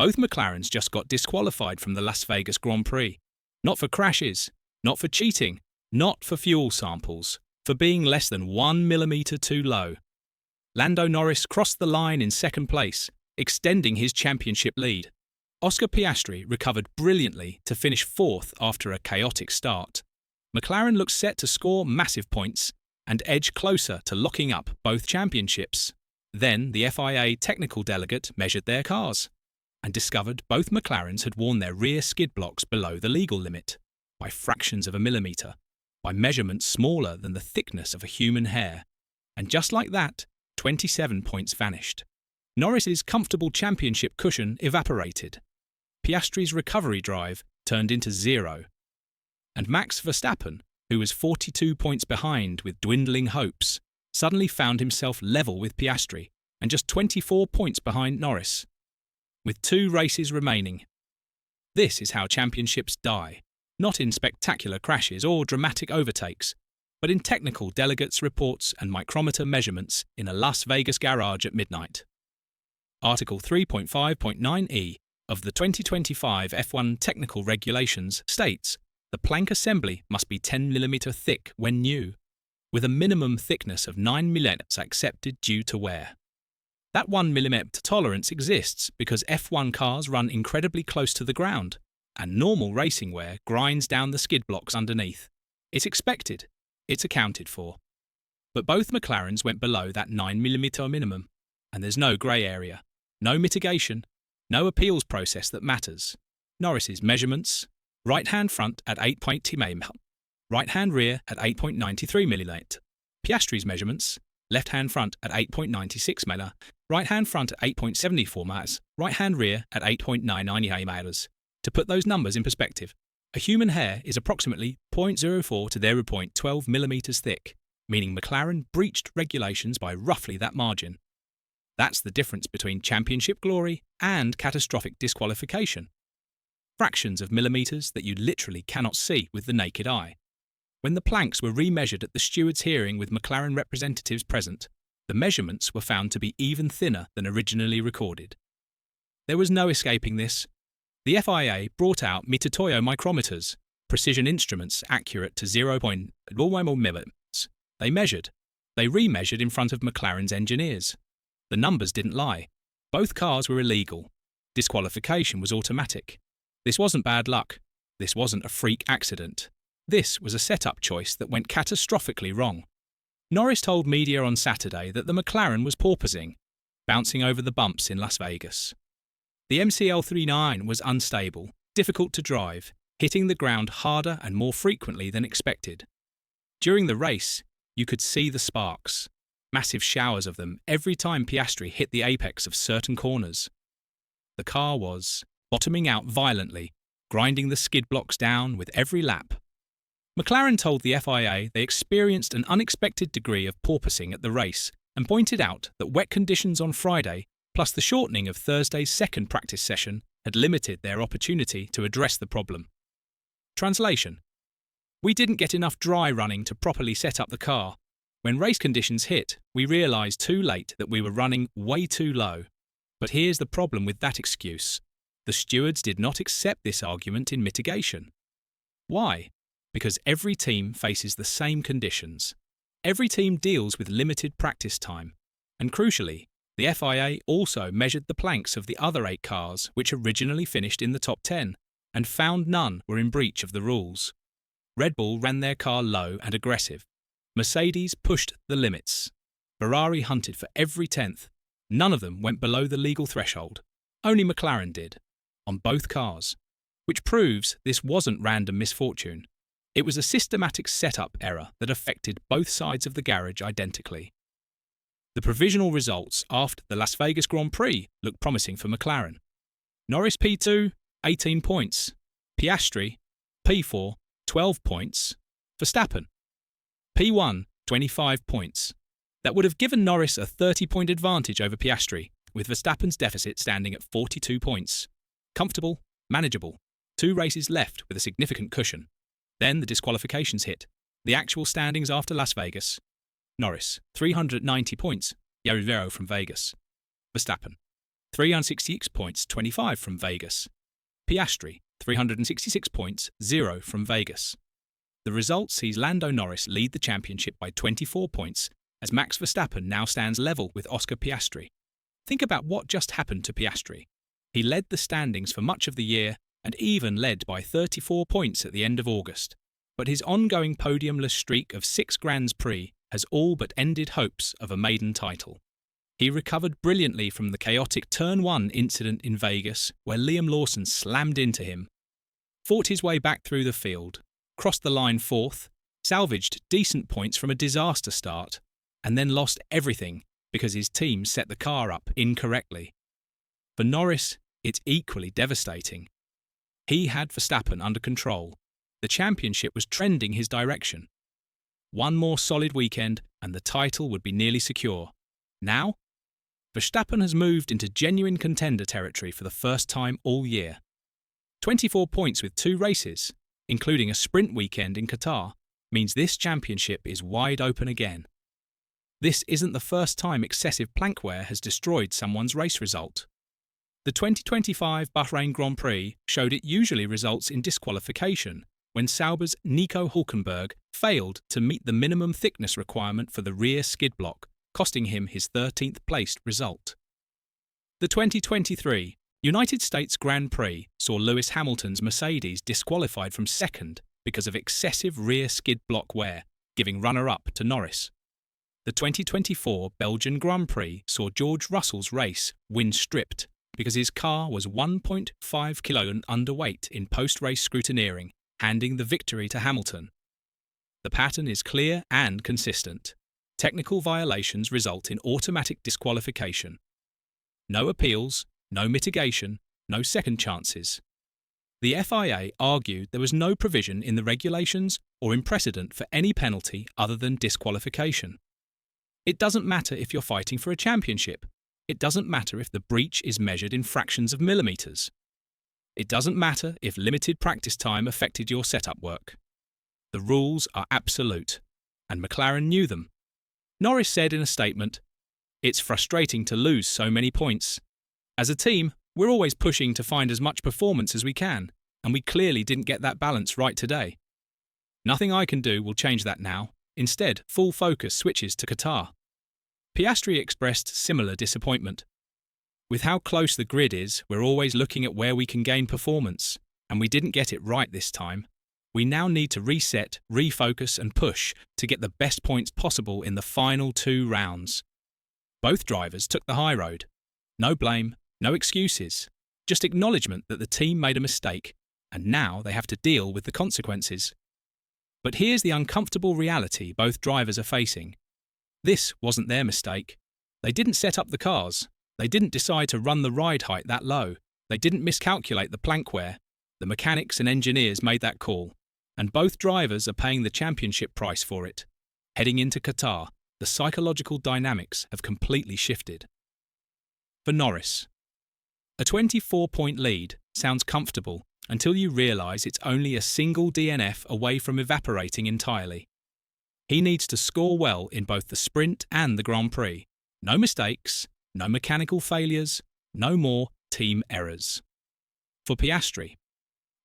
Both McLarens just got disqualified from the Las Vegas Grand Prix. Not for crashes, not for cheating, not for fuel samples, for being less than 1 millimetre too low. Lando Norris crossed the line in second place, extending his championship lead. Oscar Piastri recovered brilliantly to finish fourth after a chaotic start. McLaren looked set to score massive points and edge closer to locking up both championships. Then the FIA technical delegate measured their cars and discovered both McLarens had worn their rear skid blocks below the legal limit, by fractions of a millimetre, by measurements smaller than the thickness of a human hair. And just like that, 27 points vanished. Norris's comfortable championship cushion evaporated. Piastri's recovery drive turned into 0. And Max Verstappen, who was 42 points behind with dwindling hopes, suddenly found himself level with Piastri and just 24 points behind Norris, with 2 races remaining. This is how championships die, not in spectacular crashes or dramatic overtakes, but in technical delegates' reports and micrometer measurements in a Las Vegas garage at midnight. Article 3.5.9e of the 2025 F1 Technical Regulations states the plank assembly must be 10 mm thick when new, with a minimum thickness of 9 mm accepted due to wear. That 1 mm tolerance exists because F1 cars run incredibly close to the ground, and normal racing wear grinds down the skid blocks underneath. It's expected. It's accounted for. But both McLarens went below that 9 mm minimum, and there's no grey area, no mitigation, no appeals process that matters. Norris's measurements: right-hand front at 8.80 mm, right-hand rear at 8.93 mm. Piastri's measurements: left-hand front at 8.96 mm, right-hand front at 8.74 mm, right-hand rear at 8.99 mm. To put those numbers in perspective, a human hair is approximately 0.04 to 0.12 mm thick, meaning McLaren breached regulations by roughly that margin. That's the difference between championship glory and catastrophic disqualification. Fractions of millimetres that you literally cannot see with the naked eye. When the planks were remeasured at the steward's hearing with McLaren representatives present, the measurements were found to be even thinner than originally recorded. There was no escaping this. The FIA brought out Mitutoyo micrometers, precision instruments accurate to 0.0 mm. They measured. They remeasured in front of McLaren's engineers. The numbers didn't lie. Both cars were illegal. Disqualification was automatic. This wasn't bad luck. This wasn't a freak accident. This was a setup choice that went catastrophically wrong. Norris told media on Saturday that the McLaren was porpoising, bouncing over the bumps in Las Vegas. The MCL39 was unstable, difficult to drive, hitting the ground harder and more frequently than expected. During the race, you could see the sparks, massive showers of them every time Piastri hit the apex of certain corners. The car was bottoming out violently, grinding the skid blocks down with every lap. McLaren told the FIA they experienced an unexpected degree of porpoising at the race and pointed out that wet conditions on Friday, plus the shortening of Thursday's second practice session, had limited their opportunity to address the problem. Translation: we didn't get enough dry running to properly set up the car. When race conditions hit, we realised too late that we were running way too low. But here's the problem with that excuse. The stewards did not accept this argument in mitigation. Why? Because every team faces the same conditions. Every team deals with limited practice time. And crucially, the FIA also measured the planks of the other 8 cars which originally finished in the top 10 and found none were in breach of the rules. Red Bull ran their car low and aggressive. Mercedes pushed the limits. Ferrari hunted for every tenth. None of them went below the legal threshold. Only McLaren did, on both cars, which proves this wasn't random misfortune. It was a systematic setup error that affected both sides of the garage identically. The provisional results after the Las Vegas Grand Prix looked promising for McLaren. Norris P2, 18 points. Piastri, P4, 12 points. Verstappen, P1, 25 points. That would have given Norris a 30-point advantage over Piastri, with Verstappen's deficit standing at 42 points. Comfortable, manageable. 2 races left with a significant cushion. Then the disqualifications hit. The actual standings after Las Vegas. Norris, 390 points, 0 from Vegas. Verstappen, 366 points, 25 from Vegas. Piastri, 366 points, 0 from Vegas. The result sees Lando Norris lead the championship by 24 points, as Max Verstappen now stands level with Oscar Piastri. Think about what just happened to Piastri. He led the standings for much of the year and even led by 34 points at the end of August. But his ongoing podiumless streak of 6 Grands Prix has all but ended hopes of a maiden title. He recovered brilliantly from the chaotic Turn 1 incident in Vegas, where Liam Lawson slammed into him, fought his way back through the field, crossed the line 4th, salvaged decent points from a disaster start, and then lost everything because his team set the car up incorrectly. For Norris, it's equally devastating. He had Verstappen under control. The championship was trending his direction. One more solid weekend and the title would be nearly secure. Now, Verstappen has moved into genuine contender territory for the first time all year. 24 points with 2 races, including a sprint weekend in Qatar, means this championship is wide open again. This isn't the first time excessive plank wear has destroyed someone's race result. The 2025 Bahrain Grand Prix showed it usually results in disqualification when Sauber's Nico Hülkenberg failed to meet the minimum thickness requirement for the rear skid block, costing him his 13th placed result. The 2023 United States Grand Prix saw Lewis Hamilton's Mercedes disqualified from second because of excessive rear skid block wear, giving runner-up to Norris. The 2024 Belgian Grand Prix saw George Russell's race wind stripped because his car was 1.5 kg underweight in post-race scrutineering, handing the victory to Hamilton. The pattern is clear and consistent. Technical violations result in automatic disqualification. No appeals, no mitigation, no second chances. The FIA argued there was no provision in the regulations or in precedent for any penalty other than disqualification. It doesn't matter if you're fighting for a championship. It doesn't matter if the breach is measured in fractions of millimetres. It doesn't matter if limited practice time affected your setup work. The rules are absolute, and McLaren knew them. Norris said in a statement, "It's frustrating to lose so many points. As a team, we're always pushing to find as much performance as we can, and we clearly didn't get that balance right today. Nothing I can do will change that now. Instead, full focus switches to Qatar." Piastri expressed similar disappointment. "With how close the grid is, we're always looking at where we can gain performance, and we didn't get it right this time. We now need to reset, refocus and push to get the best points possible in the final 2 rounds." Both drivers took the high road. No blame, no excuses, just acknowledgement that the team made a mistake, and now they have to deal with the consequences. But here's the uncomfortable reality both drivers are facing. This wasn't their mistake. They didn't set up the cars. They didn't decide to run the ride height that low. They didn't miscalculate the plank wear. The mechanics and engineers made that call. And both drivers are paying the championship price for it. Heading into Qatar, the psychological dynamics have completely shifted. For Norris, a 24-point lead sounds comfortable until you realise it's only a single DNF away from evaporating entirely. He needs to score well in both the sprint and the Grand Prix. No mistakes, no mechanical failures, no more team errors. For Piastri,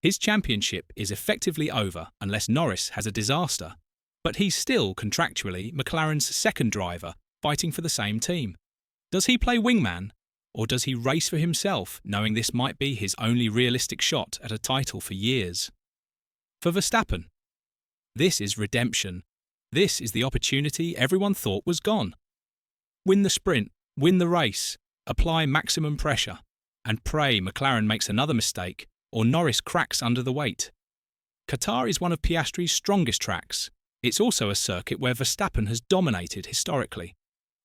his championship is effectively over unless Norris has a disaster, but he's still contractually McLaren's second driver fighting for the same team. Does he play wingman, or does he race for himself, knowing this might be his only realistic shot at a title for years? For Verstappen, this is redemption. This is the opportunity everyone thought was gone. Win the sprint, win the race, apply maximum pressure, and pray McLaren makes another mistake or Norris cracks under the weight. Qatar is one of Piastri's strongest tracks. It's also a circuit where Verstappen has dominated historically.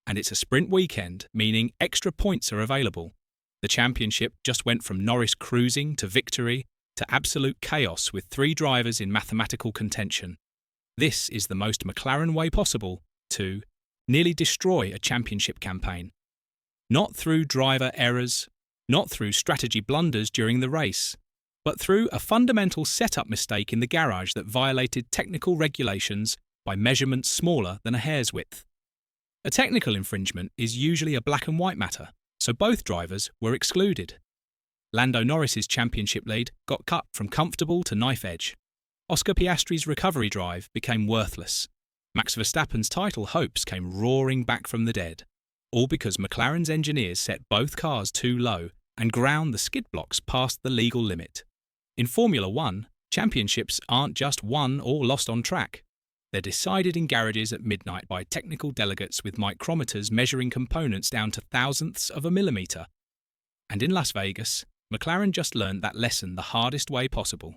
And it's a sprint weekend, meaning extra points are available. The championship just went from Norris cruising to victory to absolute chaos with 3 drivers in mathematical contention. This is the most McLaren way possible to nearly destroy a championship campaign. Not through driver errors, not through strategy blunders during the race, but through a fundamental setup mistake in the garage that violated technical regulations by measurements smaller than a hair's width. A technical infringement is usually a black and white matter, so both drivers were excluded. Lando Norris's championship lead got cut from comfortable to knife edge. Oscar Piastri's recovery drive became worthless. Max Verstappen's title hopes came roaring back from the dead, all because McLaren's engineers set both cars too low and ground the skid blocks past the legal limit. In Formula One, championships aren't just won or lost on track. They're decided in garages at midnight by technical delegates with micrometers measuring components down to thousandths of a millimetre. And in Las Vegas, McLaren just learned that lesson the hardest way possible.